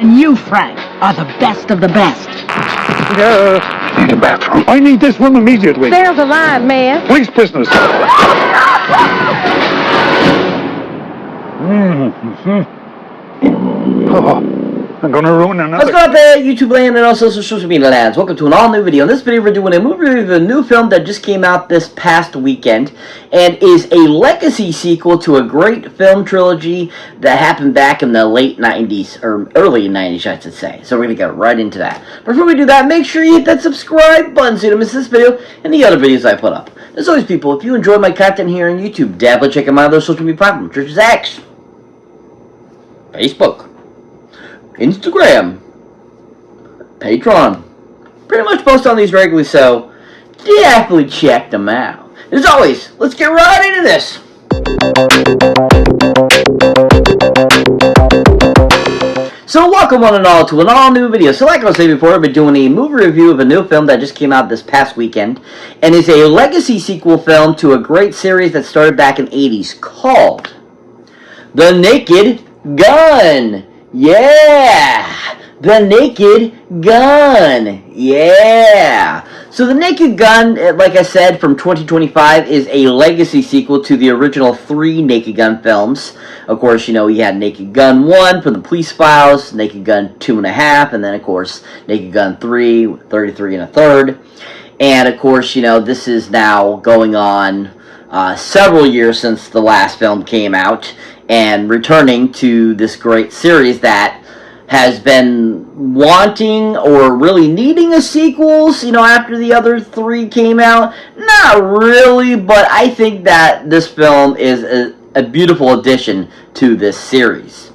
And you, Frank, are the best of the best. Need a bathroom. I need this room immediately. There's a line, man. Police business. Oh, I'm gonna ruin another. What's going on there, YouTube land and also social media lands? Welcome to an all new video. In this video, we're doing a movie review of a new film that just came out this past weekend and is a legacy sequel to a great film trilogy that happened back in the late 90s, or early 90s, I should say. So we're gonna get right into that. Before we do that, make sure you hit that subscribe button so you don't miss this video and the other videos I put up. As always, people, if you enjoy my content here on YouTube, definitely check out my other social media platforms, such as X, Facebook, Instagram, Patreon. Pretty much post on these regularly, so definitely check them out. As always, let's get right into this. So welcome one and all to an all new video. So like I was saying before, I've been doing a movie review of a new film that just came out this past weekend and is a legacy sequel film to a great series that started back in the 80s called The Naked Gun. Yeah! The Naked Gun. Yeah! So The Naked Gun, like I said, from 2025 is a legacy sequel to the original 3 Naked Gun films. Of course, you know, we had Naked Gun 1 from the Police Files, Naked Gun 2.5, and then, of course, Naked Gun 3, 33 1/3. And, of course, you know, this is now going on several years since the last film came out and returning to this great series that has been wanting or really needing a sequels, you know, after the other 3 came out. Not really, but I think that this film is a beautiful addition to this series.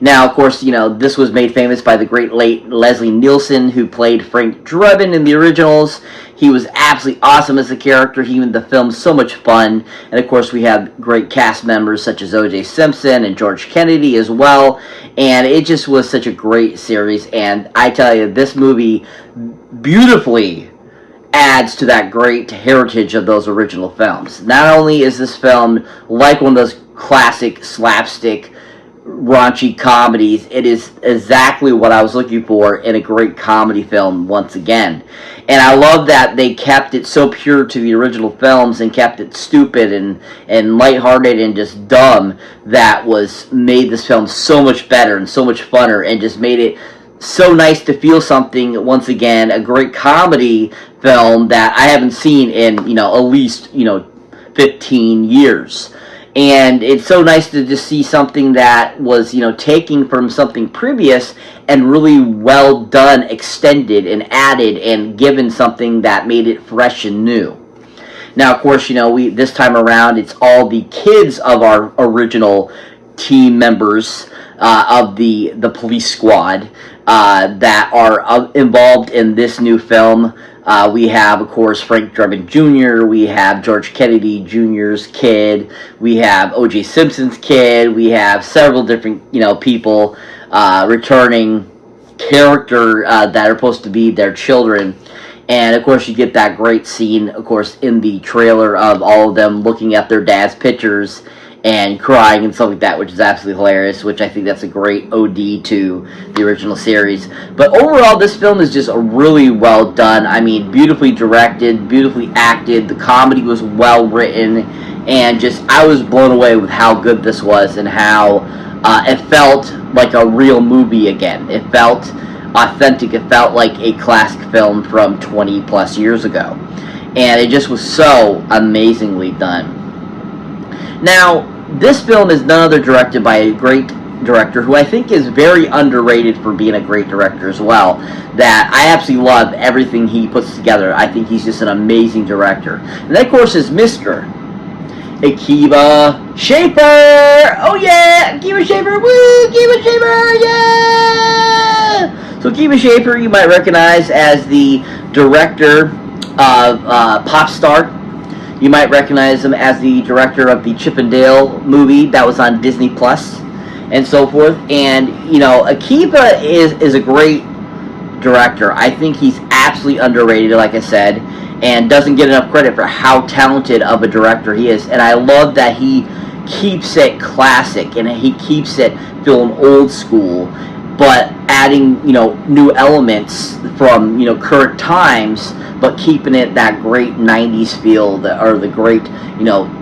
Now, of course, you know, this was made famous by the great late Leslie Nielsen, who played Frank Drebin in the originals. He was absolutely awesome as a character. He made the film so much fun. And, of course, we have great cast members such as O.J. Simpson and George Kennedy as well. And it just was such a great series. And I tell you, this movie beautifully adds to that great heritage of those original films. Not only is this film like one of those classic slapstick raunchy comedies, it is exactly what I was looking for in a great comedy film once again. And I love that they kept it so pure to the original films and kept it stupid and lighthearted and just dumb. That was made this film so much better and so much funner and just made it so nice to feel something once again, a great comedy film that I haven't seen in, you know, at least, you know, 15 years. And it's so nice to just see something that was, you know, taking from something previous and really well done, extended and added and given something that made it fresh and new. Now, of course, you know, this time around, it's all the kids of our original team members of the police squad that are involved in this new film. We have, of course, Frank Drebin Jr., we have George Kennedy Jr.'s kid, we have O.J. Simpson's kid, we have several different, you know, people returning character that are supposed to be their children. And, of course, you get that great scene, of course, in the trailer of all of them looking at their dad's pictures and crying and stuff like that, which is absolutely hilarious, which I think that's a great OD to the original series. But overall, this film is just really well done. I mean, beautifully directed, beautifully acted, the comedy was well written, and just, I was blown away with how good this was and how it felt like a real movie again. It felt authentic, it felt like a classic film from 20 plus years ago. And it just was so amazingly done. Now, this film is none other directed by a great director who I think is very underrated for being a great director as well. That I absolutely love everything he puts together. I think he's just an amazing director. And that, of course, is Mr. Akiva Schaffer. Oh yeah, Akiva Schaffer. Woo, Akiva Schaffer. Yeah. So Akiva Schaffer, you might recognize as the director of Pop Star. You might recognize him as the director of the Chip and Dale movie that was on Disney Plus and so forth. And, you know, Akiva is a great director. I think he's absolutely underrated, like I said, and doesn't get enough credit for how talented of a director he is. And I love that he keeps it classic and he keeps it feeling old school but adding, new elements from, current times, but keeping it that great 90s feel, or the great,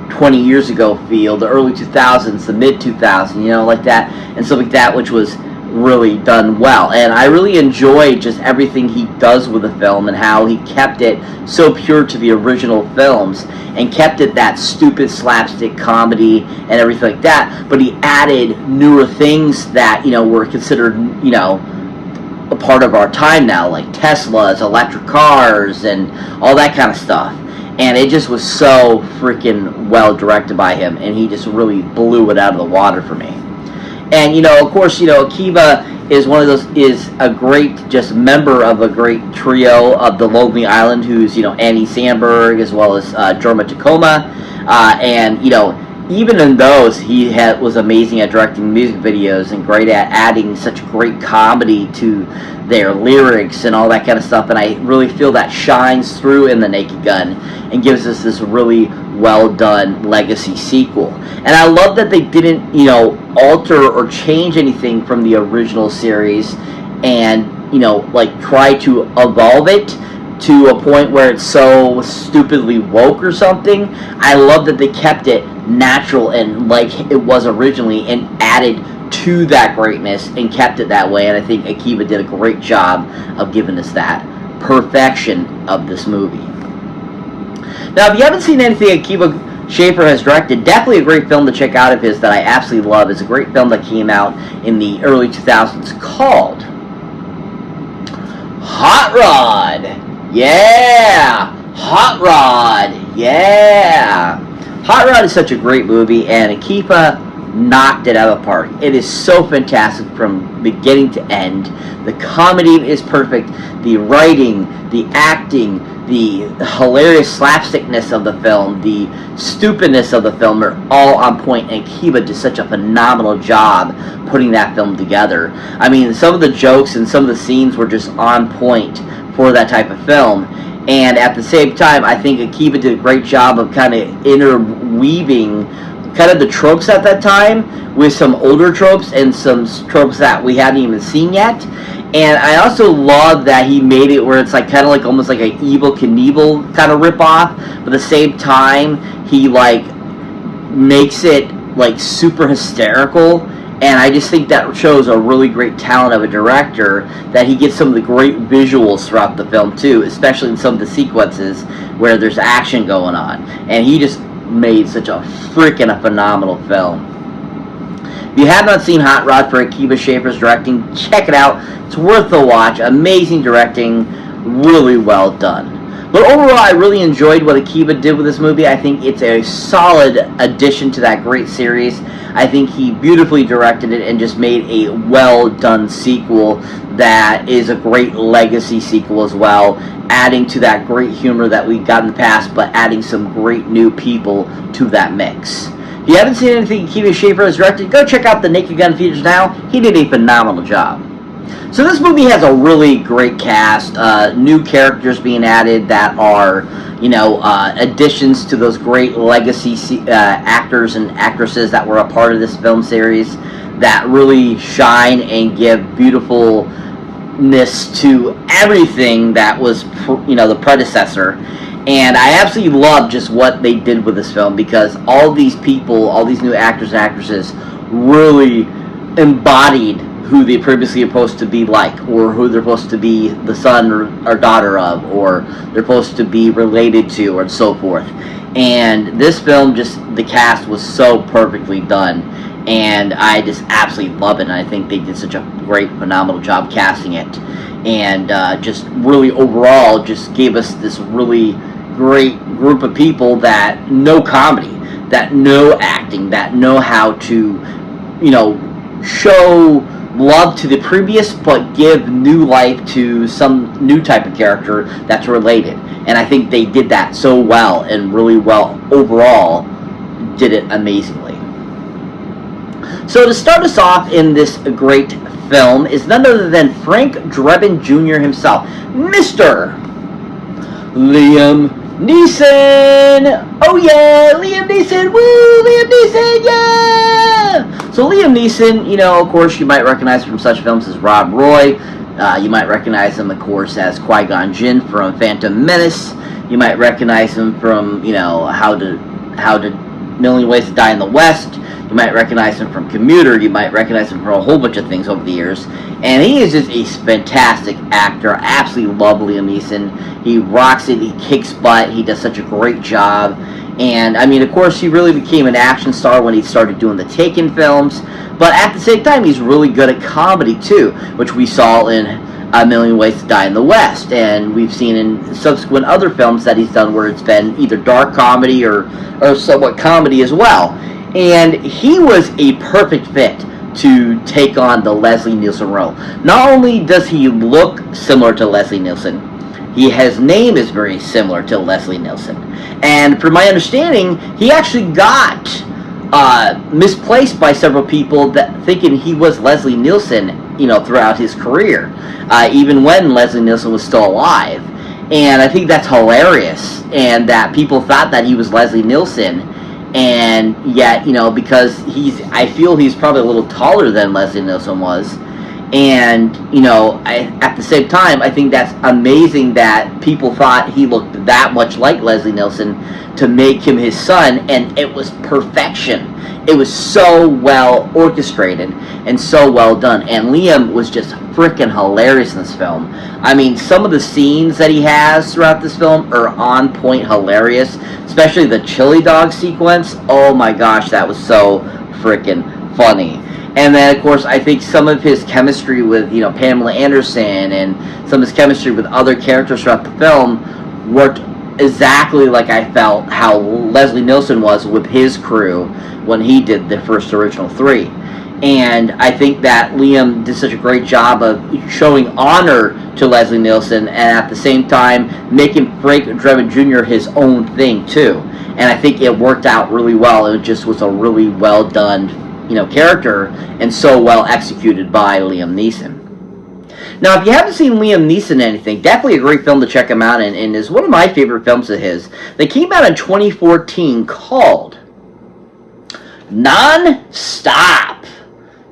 20 years ago feel, the early 2000s, the mid 2000s, like that, and stuff like that, which was really done well. And I really enjoyed just everything he does with the film and how he kept it so pure to the original films and kept it that stupid slapstick comedy and everything like that, but he added newer things that, were considered, a part of our time now, like Teslas, electric cars, and all that kind of stuff. And it just was so freaking well directed by him, and he just really blew it out of the water for me. And, of course, Akiva is is a great just member of a great trio of the Lonely Island, who's, Annie Samberg, as well as Jorma Tacoma. And, even in those, he was amazing at directing music videos and great at adding such great comedy to their lyrics and all that kind of stuff. And I really feel that shines through in The Naked Gun and gives us this really well done legacy sequel. And I love that they didn't, alter or change anything from the original series and, try to evolve it to a point where it's so stupidly woke or something. I love that they kept it natural and like it was originally and added to that greatness and kept it that way. And I think Akiva did a great job of giving us that perfection of this movie. Now, if you haven't seen anything Akiva Schaffer has directed, definitely a great film to check out of his that I absolutely love. It's a great film that came out in the early 2000s called Hot Rod. Yeah! Hot Rod! Yeah! Hot Rod is such a great movie, and Akiva knocked it out of the park. It is so fantastic from beginning to end. The comedy is perfect. The writing, the acting, the hilarious slapstickness of the film, the stupidness of the film are all on point, and Akiva did such a phenomenal job putting that film together. I mean, some of the jokes and some of the scenes were just on point for that type of film. And at the same time, I think Akiva did a great job of kind of interweaving kind of the tropes at that time with some older tropes and some tropes that we hadn't even seen yet. And I also love that he made it where it's like kind of like almost like an Evel Knievel kind of ripoff, but at the same time he like makes it like super hysterical. And I just think that shows a really great talent of a director, that he gets some of the great visuals throughout the film too, especially in some of the sequences where there's action going on. And he just made such a freaking phenomenal film. If you have not seen Hot Rod for Akiva Schaffer's directing, check it out. It's worth the watch. Amazing directing, really well done. But overall, I really enjoyed what Akiva did with this movie. I think it's a solid addition to that great series. I think he beautifully directed it and just made a well-done sequel that is a great legacy sequel as well, adding to that great humor that we got in the past, but adding some great new people to that mix. If you haven't seen anything Akiva Schaffer has directed, go check out The Naked Gun features now. He did a phenomenal job. So this movie has a really great cast, new characters being added that are, additions to those great legacy actors and actresses that were a part of this film series that really shine and give beautifulness to everything that was, the predecessor. And I absolutely love just what they did with this film, because all these people, all these new actors and actresses really embodied who they previously are supposed to be like, or who they're supposed to be the son or daughter of, or they're supposed to be related to, and so forth. And this film, just the cast was so perfectly done, and I just absolutely love it. And I think they did such a great, phenomenal job casting it, and just really overall just gave us this really great group of people that know comedy, that know acting, that know how to, show love to the previous, but give new life to some new type of character that's related. And I think they did that so well, and really well overall, did it amazingly. So to start us off in this great film is none other than Frank Drebin Jr. himself, Mr. Liam Neeson! Oh yeah, Liam Neeson! Woo! Liam Neeson! Yeah! So Liam Neeson, you know, of course, you might recognize from such films as Rob Roy. You might recognize him, of course, as Qui-Gon Jinn from Phantom Menace. You might recognize him from, you know, How to Million Ways to Die in the West. You might recognize him from Commuter. You might recognize him from a whole bunch of things over the years. And he is just a fantastic actor. I absolutely love Liam Neeson. He rocks it. He kicks butt. He does such a great job. And, I mean, of course, he really became an action star when he started doing the Taken films. But at the same time, he's really good at comedy, too, which we saw in A Million Ways to Die in the West. And we've seen in subsequent other films that he's done where it's been either dark comedy or somewhat comedy as well. And he was a perfect fit to take on the Leslie Nielsen role. Not only does he look similar to Leslie Nielsen, his name is very similar to Leslie Nielsen. And from my understanding, he actually got misplaced by several people that thinking he was Leslie Nielsen, you know, throughout his career, even when Leslie Nielsen was still alive. And I think that's hilarious, and that people thought that he was Leslie Nielsen. And yet, you know, because I feel he's probably a little taller than Leslie Nielsen was. And, you know, at the same time, I think that's amazing that people thought he looked that much like Leslie Nielsen to make him his son, and it was perfection. It was so well orchestrated and so well done. And Liam was just freaking hilarious in this film. I mean, some of the scenes that he has throughout this film are on point hilarious, especially the chili dog sequence. Oh my gosh, that was so freaking funny. And then, of course, I think some of his chemistry with, you know, Pamela Anderson and some of his chemistry with other characters throughout the film worked exactly like I felt how Leslie Nielsen was with his crew when he did the first original three. And I think that Liam did such a great job of showing honor to Leslie Nielsen and at the same time making Frank Drebin Jr. his own thing too. And I think it worked out really well. It just was a really well done, you know, character and so well executed by Liam Neeson. Now, if you haven't seen Liam Neeson in anything, definitely a great film to check him out in, and is one of my favorite films of his. They came out in 2014 called Non-Stop.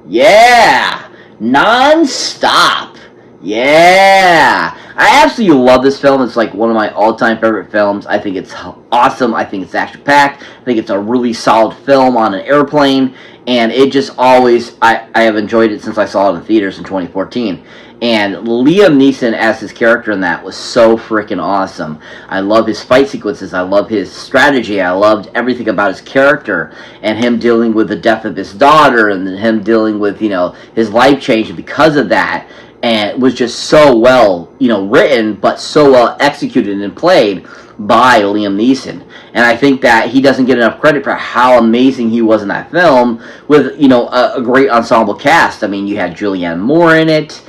Yeah, Non-Stop. Yeah. I absolutely love this film. It's like one of my all-time favorite films. I think it's awesome. I think it's action-packed. I think it's a really solid film on an airplane. And it just always, I have enjoyed it since I saw it in theaters in 2014. And Liam Neeson as his character in that was so freaking awesome. I love his fight sequences. I love his strategy. I loved everything about his character. And him dealing with the death of his daughter. And him dealing with, you know, his life change because of that. And it was just so well, you know, written, but so well executed and played by Liam Neeson. And I think that he doesn't get enough credit for how amazing he was in that film with, you know, a great ensemble cast. I mean, you had Julianne Moore in it,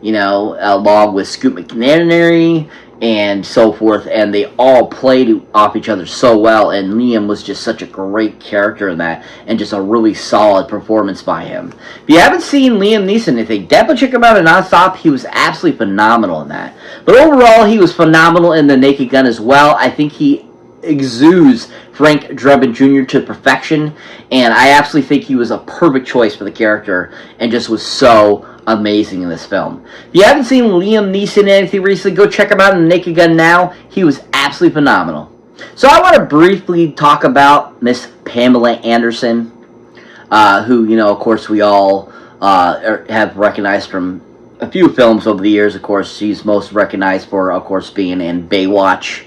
you know, along with Scoot McNairy and so forth, and they all played off each other so well, and Liam was just such a great character in that, and just a really solid performance by him. If you haven't seen Liam Neeson anything, definitely check him out in Non-Stop. He was absolutely phenomenal in that. But overall, he was phenomenal in The Naked Gun as well. I think he exudes Frank Drebin Jr. to perfection, and I absolutely think he was a perfect choice for the character, and just was so amazing in this film. If you haven't seen Liam Neeson in anything recently, go check him out in The Naked Gun now. He was absolutely phenomenal. So I want to briefly talk about Miss Pamela Anderson, who, you know, of course, we all have recognized from a few films over the years. Of course, she's most recognized for, of course, being in Baywatch,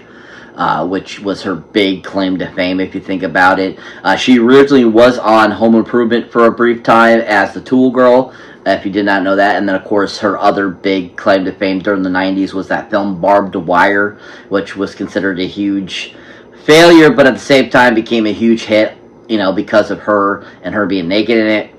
which was her big claim to fame, if you think about it. She originally was on Home Improvement for a brief time as the Tool Girl, if you did not know that. And then, of course, her other big claim to fame during the 90s was that film Barbed Wire, which was considered a huge failure, but at the same time became a huge hit, you know, because of her and her being naked in it.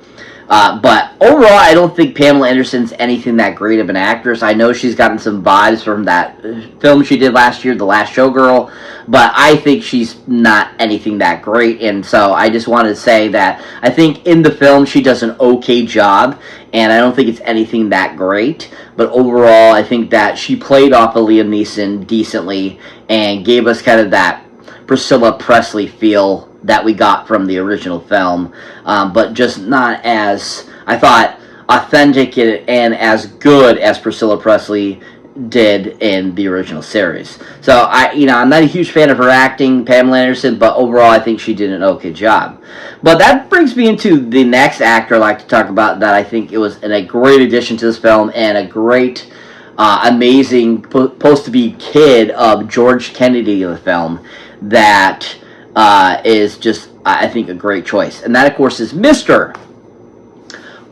But overall, I don't think Pamela Anderson's anything that great of an actress. I know she's gotten some vibes from that film she did last year, The Last Showgirl, but I think she's not anything that great. And so I just wanted to say that I think in the film she does an okay job, and I don't think it's anything that great. But overall, I think that she played off of Liam Neeson decently and gave us kind of that Priscilla Presley feel that we got from the original film, but just not as, I thought, authentic and as good as Priscilla Presley did in the original series. So I'm not a huge fan of her acting, Pamela Anderson, but overall I think she did an okay job. But that brings me into the next actor I'd like to talk about that I think it was a great addition to this film and a great, amazing, supposed to be kid of George Kennedy in the film that is just, I think, a great choice. And that, of course, is Mr.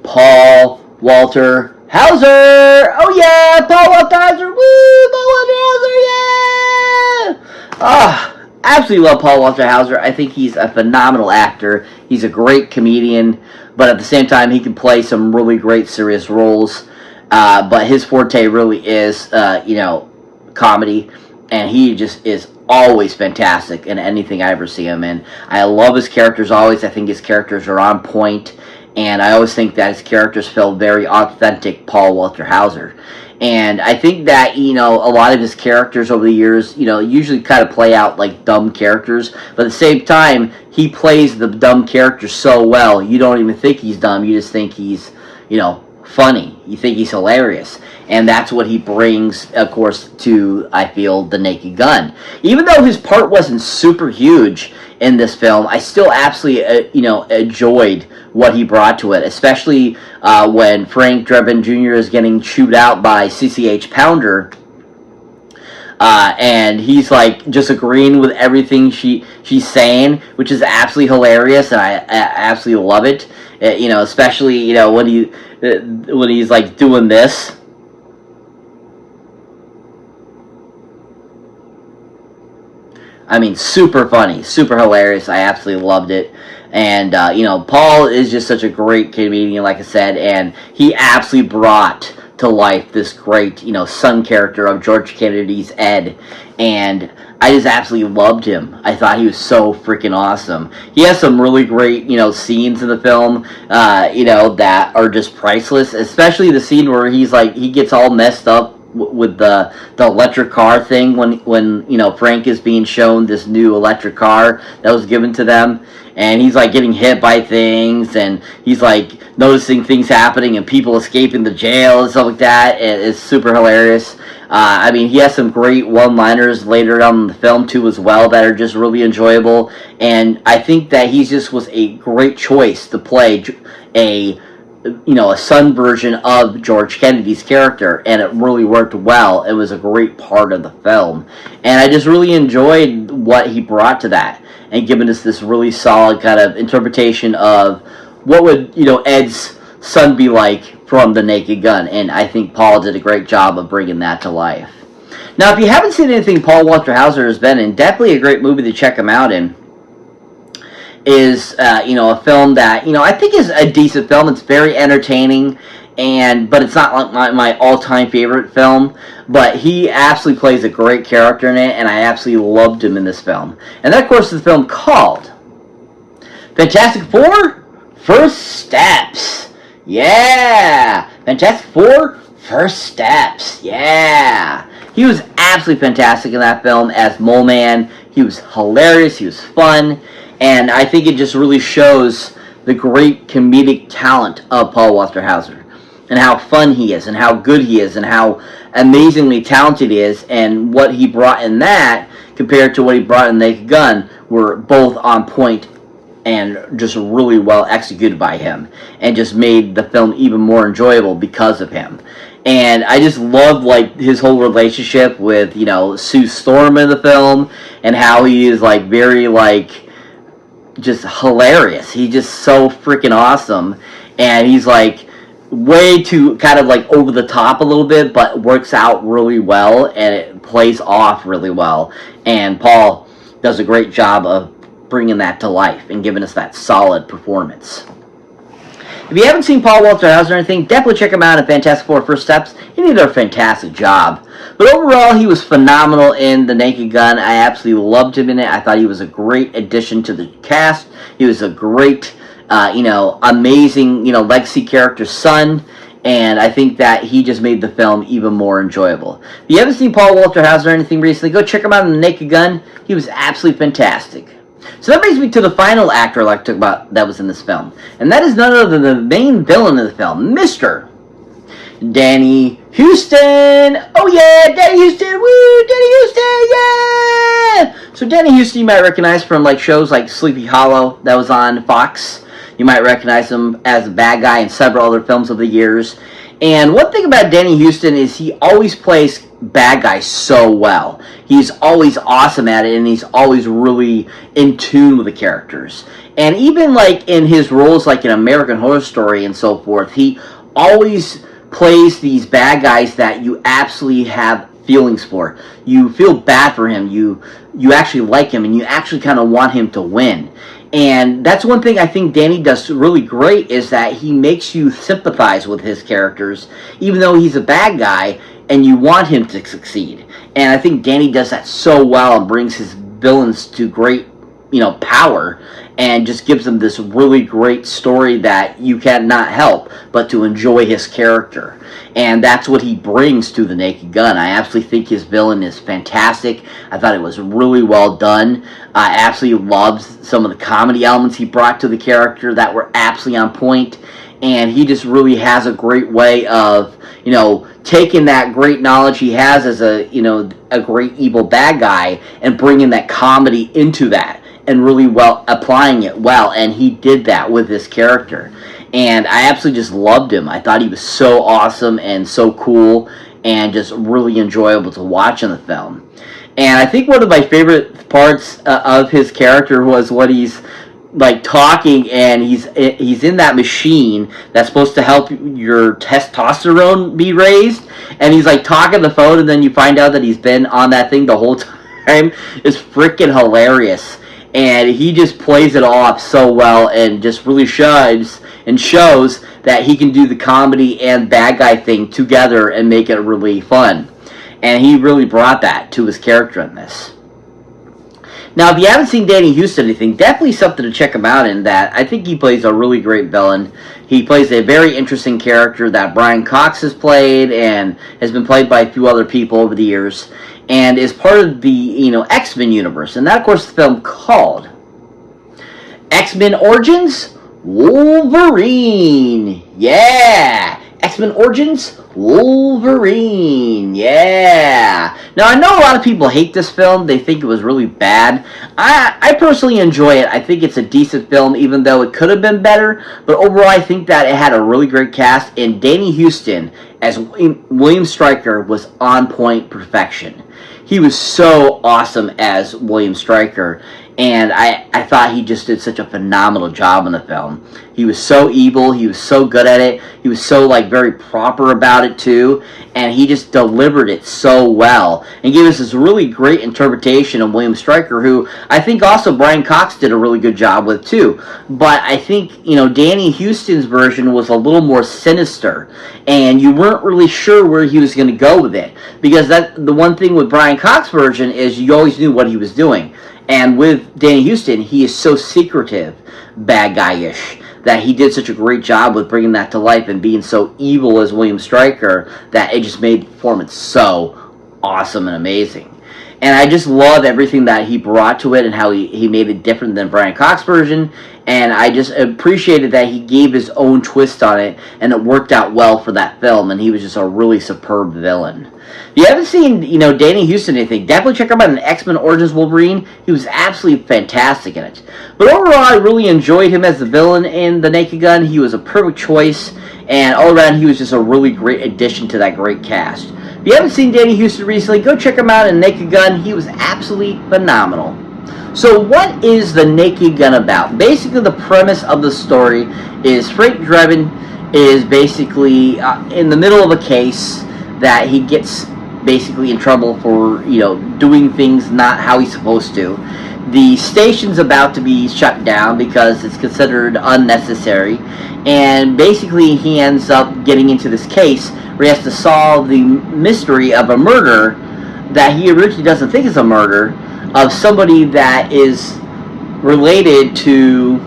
Paul Walter Hauser. Oh, yeah, Paul Walter Hauser. Woo, Paul Walter Hauser, yeah. Absolutely love Paul Walter Hauser. I think he's a phenomenal actor. He's a great comedian, but at the same time, he can play some really great serious roles. But his forte really is, comedy, and he just is always fantastic in anything I ever see him in. I love his characters always. I think his characters are on point, and I always think that his characters feel very authentic Paul Walter Hauser. And I think that, a lot of his characters over the years, usually kind of play out like dumb characters, but at the same time, he plays the dumb character so well, you don't even think he's dumb, you just think he's, funny. You think he's hilarious. And that's what he brings, of course, to, I feel, The Naked Gun. Even though his part wasn't super huge in this film, I still absolutely, enjoyed what he brought to it, especially when Frank Drebin Jr. is getting chewed out by CCH Pounder. And he's like just agreeing with everything she's saying, which is absolutely hilarious, and I absolutely love it. Especially when he's like doing this. I mean, super funny, super hilarious. I absolutely loved it. And, Paul is just such a great comedian, like I said, and he absolutely brought to life this great, son character of George Kennedy's Ed. And I just absolutely loved him. I thought he was so freaking awesome. He has some really great, scenes in the film, that are just priceless. Especially the scene where he gets all messed up with the electric car thing when Frank is being shown this new electric car that was given to them, and he's like getting hit by things, and he's like noticing things happening and people escaping the jail and stuff like that. It's super hilarious. He has some great one-liners later on in the film too as well that are just really enjoyable, and I think that he just was a great choice to play a son version of George Kennedy's character, and it really worked well. It was a great part of the film, and I just really enjoyed what he brought to that, and given us this really solid kind of interpretation of what would, Ed's son be like from The Naked Gun, and I think Paul did a great job of bringing that to life. Now, if you haven't seen anything Paul Walter Hauser has been in, definitely a great movie to check him out in is, a film that, I think is a decent film. It's very entertaining, but it's not like my all-time favorite film, but he absolutely plays a great character in it, and I absolutely loved him in this film. And that, of course, is the film called Fantastic Four: First Steps. Yeah! Fantastic Four: First Steps. Yeah! He was absolutely fantastic in that film as Mole Man. He was hilarious. He was fun. And I think it just really shows the great comedic talent of Paul Walter Hauser, and how fun he is, and how good he is, and how amazingly talented he is, and what he brought in that compared to what he brought in Naked Gun were both on point and just really well executed by him, and just made the film even more enjoyable because of him. And I just loved his whole relationship with Sue Storm in the film, and how he is very just hilarious. He's just so freaking awesome, and he's way too kind of over the top a little bit, but works out really well, and it plays off really well, and Paul does a great job of bringing that to life and giving us that solid performance. If you haven't seen Paul Walter Hauser or anything, definitely check him out in Fantastic Four First Steps. He did a fantastic job. But overall, he was phenomenal in The Naked Gun. I absolutely loved him in it. I thought he was a great addition to the cast. He was a great, amazing, legacy character's son. And I think that he just made the film even more enjoyable. If you haven't seen Paul Walter Hauser or anything recently, go check him out in The Naked Gun. He was absolutely fantastic. So that brings me to the final actor I'd like to talk about that was in this film. And that is none other than the main villain of the film, Mr. Danny Huston. Oh yeah, Danny Huston. Woo, Danny Huston, yeah! So Danny Huston you might recognize from shows like Sleepy Hollow that was on Fox. You might recognize him as a bad guy in several other films of the years. And one thing about Danny Huston is he always plays bad guys so well. He's always awesome at it, and he's always really in tune with the characters. And even in his roles in American Horror Story and so forth, he always plays these bad guys that you absolutely have feelings for. You feel bad for him. You actually like him, and you actually kind of want him to win. And that's one thing I think Danny does really great, is that he makes you sympathize with his characters, even though he's a bad guy, and you want him to succeed. And I think Danny does that so well and brings his villains to great, power, and just gives them this really great story that you cannot help but to enjoy his character. And that's what he brings to The Naked Gun. I absolutely think his villain is fantastic. I thought it was really well done. I absolutely loved some of the comedy elements he brought to the character that were absolutely on point. And he just really has a great way of, taking that great knowledge he has as a great evil bad guy and bringing that comedy into that and really well applying it well. And he did that with this character. And I absolutely just loved him. I thought he was so awesome and so cool and just really enjoyable to watch in the film. And I think one of my favorite parts of his character was when he's talking and he's in that machine that's supposed to help your testosterone be raised, and he's talking on the phone, and then you find out that he's been on that thing the whole time. It's freaking hilarious, and he just plays it off so well and just really shows that he can do the comedy and bad guy thing together and make it really fun. And he really brought that to his character in this. Now, if you haven't seen Danny Huston or anything, definitely something to check him out in that. I think he plays a really great villain. He plays a very interesting character that Brian Cox has played and has been played by a few other people over the years, and is part of the, X-Men universe. And that, of course, is the film called X-Men Origins Wolverine. Yeah! X-Men Origins Wolverine. Yeah! Now, I know a lot of people hate this film. They think it was really bad. I personally enjoy it. I think it's a decent film, even though it could have been better. But overall, I think that it had a really great cast. And Danny Huston as William Stryker was on point perfection. He was so awesome as William Stryker. And I thought he just did such a phenomenal job in the film. He was so evil. He was so good at it. He was so, very proper about it, too. And he just delivered it so well. And gave us this really great interpretation of William Stryker, who I think also Brian Cox did a really good job with, too. But I think, Danny Huston's version was a little more sinister. And you weren't really sure where he was going to go with it. Because the one thing with Brian Cox's version is you always knew what he was doing. And with Danny Huston, he is so secretive, bad guy-ish, that he did such a great job with bringing that to life and being so evil as William Stryker that it just made the performance so awesome and amazing. And I just love everything that he brought to it and how he made it different than Brian Cox's version. And I just appreciated that he gave his own twist on it, and it worked out well for that film, and he was just a really superb villain. If you haven't seen, Danny Huston or anything, definitely check him out in X-Men Origins Wolverine. He was absolutely fantastic in it. But overall, I really enjoyed him as the villain in The Naked Gun. He was a perfect choice, and all around, he was just a really great addition to that great cast. If you haven't seen Danny Huston recently, go check him out in Naked Gun. He was absolutely phenomenal. So what is The Naked Gun about? Basically, the premise of the story is Frank Drebin is basically in the middle of a case that he gets basically in trouble for, doing things not how he's supposed to. the station's about to be shut down because it's considered unnecessary, and basically he ends up getting into this case where he has to solve the mystery of a murder that he originally doesn't think is a murder, of somebody that is related to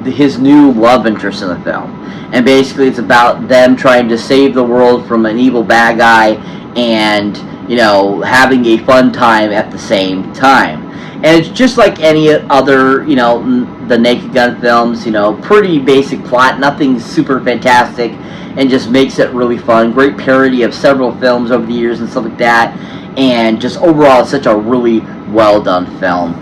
his new love interest in the film. And basically it's about them trying to save the world from an evil bad guy and, you know, having a fun time at the same time. And it's just like any other, you know, the Naked Gun films, you know, pretty basic plot, nothing super fantastic, and just makes it really fun. Great parody of several films over the years and stuff like that. And just overall, it's such a really well done film.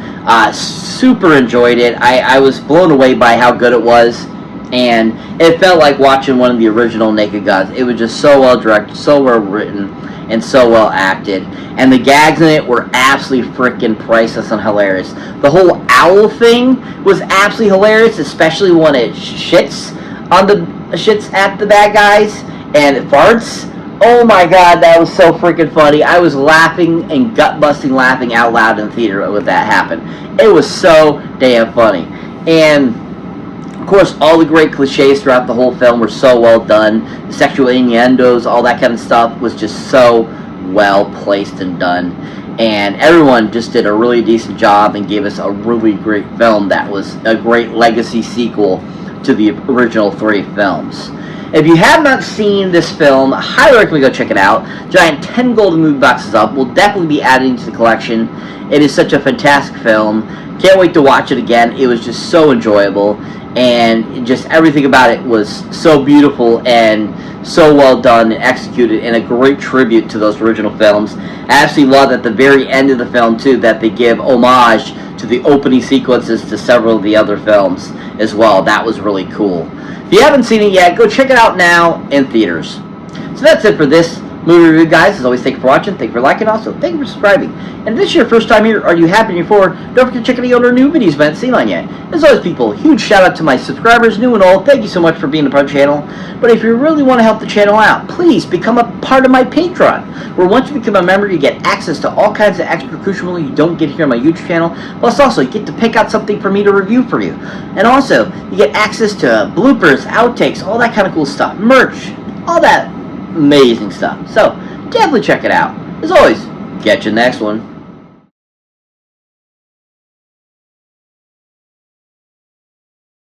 Super enjoyed it. I was blown away by how good it was. And it felt like watching one of the original Naked Guns. It was just so well directed, so well written, and so well acted. And the gags in it were absolutely freaking priceless and hilarious. The whole owl thing was absolutely hilarious, especially when it shits at the bad guys and it farts. Oh my god, that was so freaking funny. I was laughing and gut-busting laughing out loud in the theater when that happened. It was so damn funny. And of course, all the great cliches throughout the whole film were so well done. The sexual innuendos, all that kind of stuff was just so well placed and done. And everyone just did a really decent job and gave us a really great film that was a great legacy sequel to the original 3 films. If you have not seen this film, I highly recommend go check it out. Giant 10 golden movie boxes up. We'll definitely be adding to the collection. It is such a fantastic film. Can't wait to watch it again. It was just so enjoyable. And just everything about it was so beautiful and so well done and executed, and a great tribute to those original films. I absolutely love at the very end of the film too that they give homage to the opening sequences to several of the other films as well. That was really cool. If you haven't seen it yet, go check it out now in theaters. So that's it for this movie review, guys. As always, thank you for watching, thank you for liking, also thank you for subscribing. And if this is your first time here, or you have been here before, don't forget to check out the other new videos I haven't seen on yet. As always, people, huge shout out to my subscribers, new and old. Thank you so much for being a part of the channel. But if you really want to help the channel out, please become a part of my Patreon, where once you become a member, you get access to all kinds of extra crucial you don't get here on my YouTube channel. Plus, also, you get to pick out something for me to review for you. And also, you get access to bloopers, outtakes, all that kind of cool stuff, merch, all that amazing stuff. So definitely check it out. As always, catch you in the next one.